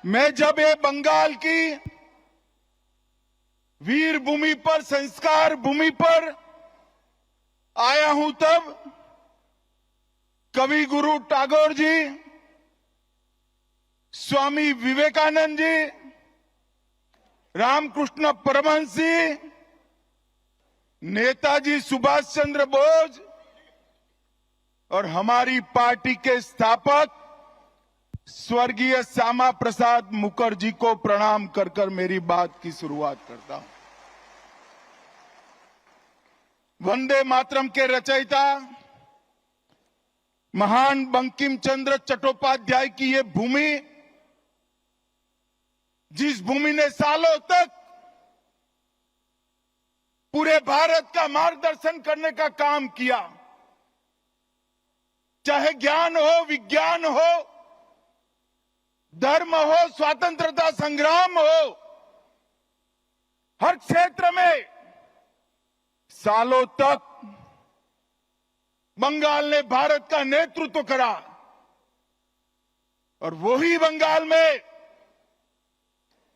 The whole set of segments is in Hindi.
मैं जब ये बंगाल की वीर भूमि पर, संस्कार भूमि पर आया हूं, तब कवि गुरु टैगोर जी, स्वामी विवेकानंद जी, रामकृष्ण परमहंस जी, नेताजी सुभाष चंद्र बोस और हमारी पार्टी के स्थापक स्वर्गीय श्यामा प्रसाद मुखर्जी को प्रणाम कर कर मेरी बात की शुरुआत करता हूं। वंदे मातरम के रचयिता महान बंकिम चंद्र चट्टोपाध्याय की ये भूमि, जिस भूमि ने सालों तक पूरे भारत का मार्गदर्शन करने का काम किया, चाहे ज्ञान हो, विज्ञान हो, धर्म हो, स्वतंत्रता संग्राम हो, हर क्षेत्र में सालों तक बंगाल ने भारत का नेतृत्व करा। और वही बंगाल में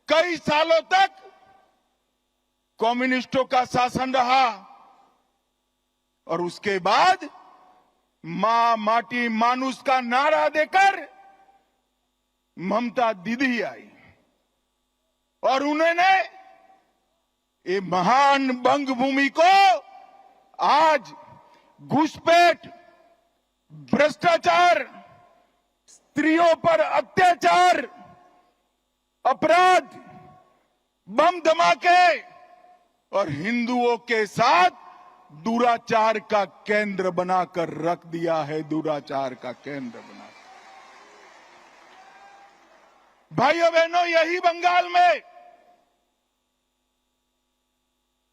कई सालों तक कम्युनिस्टों का शासन रहा और उसके बाद मां माटी मानुष का नारा देकर ममता दीदी आई और उन्होंने ये महान बंग भूमि को आज घुसपैठ, भ्रष्टाचार, स्त्रियों पर अत्याचार, अपराध, बम धमाके और हिंदुओं के साथ दुराचार का केंद्र बनाकर रख दिया है। दुराचार का केंद्र बना। भाइयों बहनों, यही बंगाल में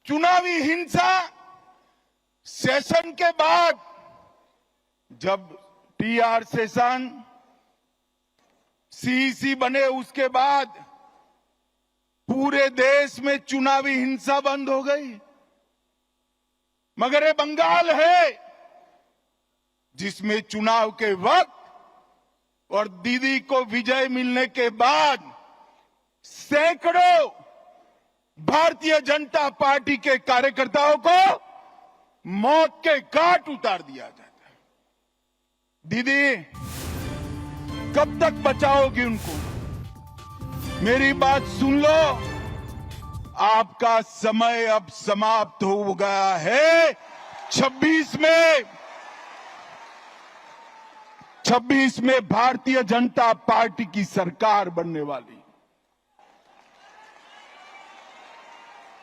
चुनावी हिंसा सेशन के बाद, जब टीआर सेशन सीईसी बने, उसके बाद पूरे देश में चुनावी हिंसा बंद हो गई। मगर ये बंगाल है जिसमें चुनाव के वक्त और दीदी को विजय मिलने के बाद सैकड़ों भारतीय जनता पार्टी के कार्यकर्ताओं को मौत के घाट उतार दिया जाता है। दीदी, कब तक बचाओगी उनको? मेरी बात सुन लो, आपका समय अब समाप्त हो गया है। 26 में भारतीय जनता पार्टी की सरकार बनने वाली,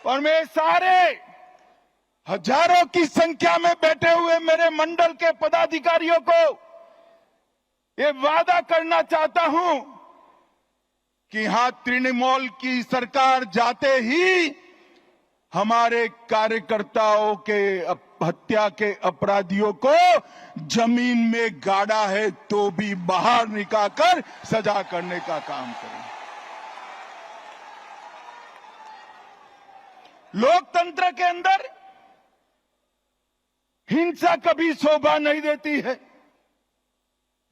और मैं सारे हजारों की संख्या में बैठे हुए मेरे मंडल के पदाधिकारियों को ये वादा करना चाहता हूं कि यहां तृणमूल की सरकार जाते ही हमारे कार्यकर्ताओं के हत्या के अपराधियों को जमीन में गाड़ा है तो भी बाहर निकालकर सजा करने का काम करें। लोकतंत्र के अंदर हिंसा कभी शोभा नहीं देती है।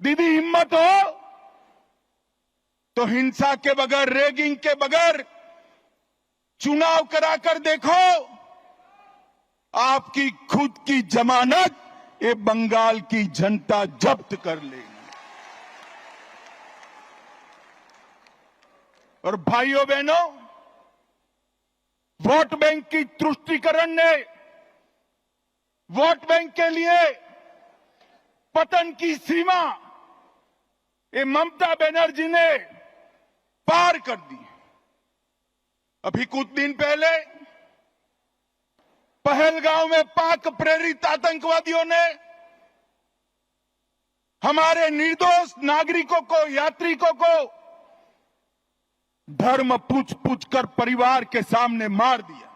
दीदी, हिम्मत हो तो हिंसा के बगैर, रैगिंग के बगैर चुनाव कराकर देखो। आपकी खुद की जमानत ये बंगाल की जनता जब्त कर लेगी। और भाइयों बहनों, वोट बैंक की तुष्टीकरण ने वोट बैंक के लिए पतन की सीमा ये ममता बनर्जी ने पार कर दी। अभी कुछ दिन पहले पहलगांव में पाक प्रेरित आतंकवादियों ने हमारे निर्दोष नागरिकों को, यात्रिकों को धर्म पूछ कर परिवार के सामने मार दिया।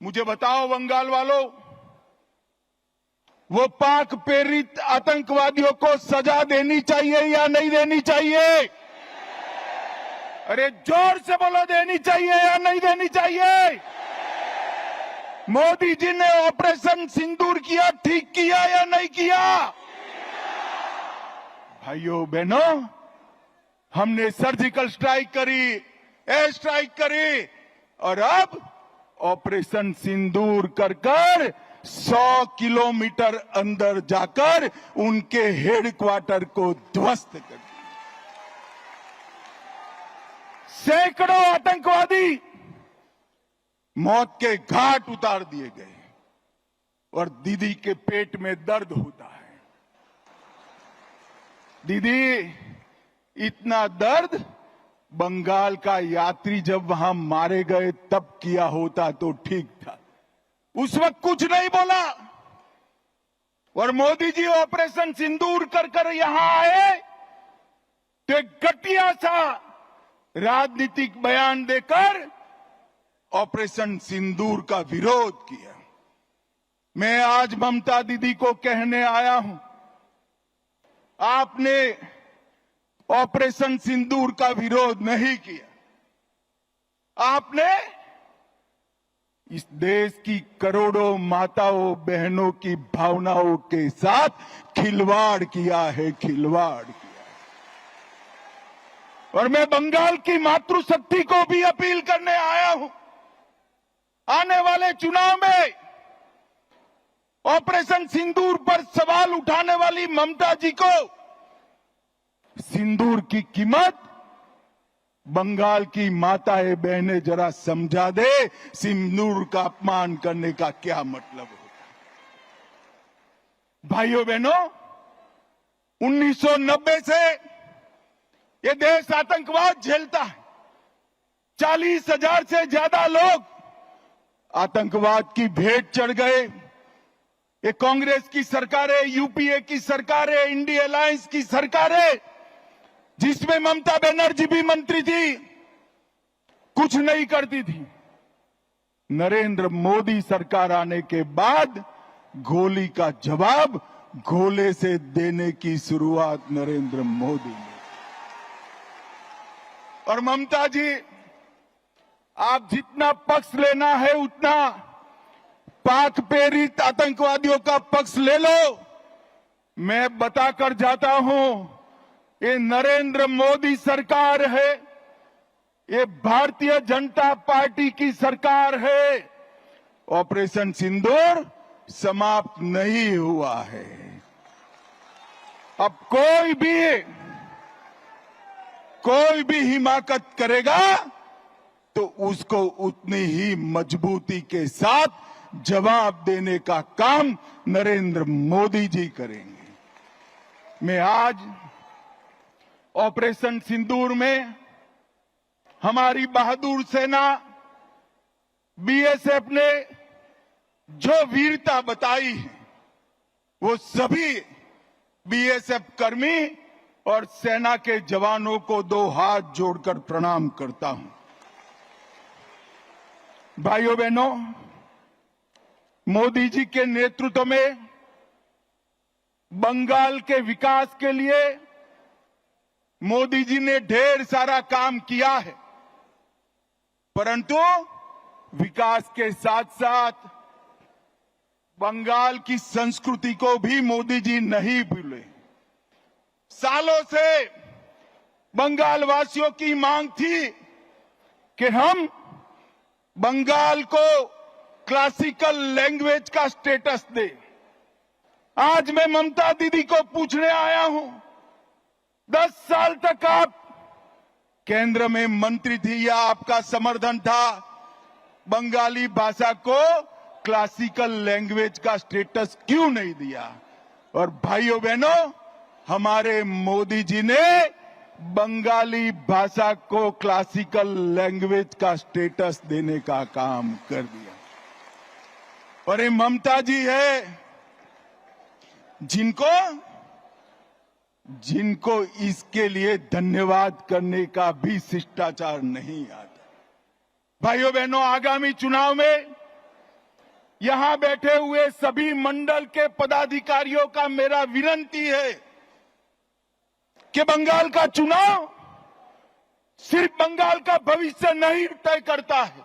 मुझे बताओ बंगाल वालों, वो पाक प्रेरित आतंकवादियों को सजा देनी चाहिए या नहीं देनी चाहिए? अरे जोर से बोलो, देनी चाहिए या नहीं देनी चाहिए? मोदी जी ने ऑपरेशन सिंदूर किया, ठीक किया या नहीं किया? भाइयों बहनों, हमने सर्जिकल स्ट्राइक करी, एयर स्ट्राइक करी और अब ऑपरेशन सिंदूर कर 100 किलोमीटर अंदर जाकर उनके हेडक्वार्टर को ध्वस्त कर दिया। सैकड़ों आतंकवादी मौत के घाट उतार दिए गए और दीदी के पेट में दर्द होता है। दीदी, इतना दर्द बंगाल का यात्री जब वहां मारे गए तब किया होता तो ठीक था। उस वक्त कुछ नहीं बोला और मोदी जी ऑपरेशन सिंदूर कर यहां आए तो एक घटिया सा राजनीतिक बयान देकर ऑपरेशन सिंदूर का विरोध किया। मैं आज ममता दीदी को कहने आया हूं, आपने ऑपरेशन सिंदूर का विरोध नहीं किया। आपने इस देश की करोड़ों माताओं बहनों की भावनाओं के साथ खिलवाड़ किया है, खिलवाड़ किया। और मैं बंगाल की मातृशक्ति को भी अपील करने आया हूं, आने वाले चुनाव में ऑपरेशन सिंदूर पर सवाल उठाने वाली ममता जी को सिंदूर की कीमत बंगाल की माताएं बहनें जरा समझा दे, सिंदूर का अपमान करने का क्या मतलब होता है। भाइयों बहनों, 1990 से ये देश आतंकवाद झेलता है। 40,000 से ज्यादा लोग आतंकवाद की भेंट चढ़ गए। ये कांग्रेस की सरकारें, यूपीए की सरकारें, इंडिया अलायंस की सरकारें, जिसमें ममता बनर्जी भी मंत्री थी, कुछ नहीं करती थी। नरेंद्र मोदी सरकार आने के बाद गोली का जवाब गोले से देने की शुरुआत नरेंद्र मोदी ने। और ममता जी, आप जितना पक्ष लेना है उतना पाक प्रेरित आतंकवादियों का पक्ष ले लो। मैं बताकर जाता हूं, ये नरेंद्र मोदी सरकार है, ये भारतीय जनता पार्टी की सरकार है। ऑपरेशन सिंदूर समाप्त नहीं हुआ है। अब कोई भी हिमाकत करेगा तो उसको उतनी ही मजबूती के साथ जवाब देने का काम नरेंद्र मोदी जी करेंगे। मैं आज ऑपरेशन सिंदूर में हमारी बहादुर सेना बीएसएफ ने जो वीरता बताई है, वो सभी बीएसएफ कर्मी और सेना के जवानों को 2 हाथ जोड़कर प्रणाम करता हूं। भाइयों बहनों, मोदी जी के नेतृत्व में बंगाल के विकास के लिए मोदी जी ने ढेर सारा काम किया है, परंतु विकास के साथ साथ बंगाल की संस्कृति को भी मोदी जी नहीं भूले। सालों से बंगाल वासियों की मांग थी कि हम बंगाल को क्लासिकल लैंग्वेज का स्टेटस दें। आज मैं ममता दीदी को पूछने आया हूं, 10 साल तक आप केंद्र में मंत्री थी या आपका समर्थन था, बंगाली भाषा को क्लासिकल लैंग्वेज का स्टेटस क्यों नहीं दिया? और भाइयों बहनों, हमारे मोदी जी ने बंगाली भाषा को क्लासिकल लैंग्वेज का स्टेटस देने का काम कर दिया। और ये ममता जी है जिनको इसके लिए धन्यवाद करने का भी शिष्टाचार नहीं आता। भाइयों बहनों, आगामी चुनाव में यहां बैठे हुए सभी मंडल के पदाधिकारियों का मेरा विनती है कि बंगाल का चुनाव सिर्फ बंगाल का भविष्य नहीं तय करता है,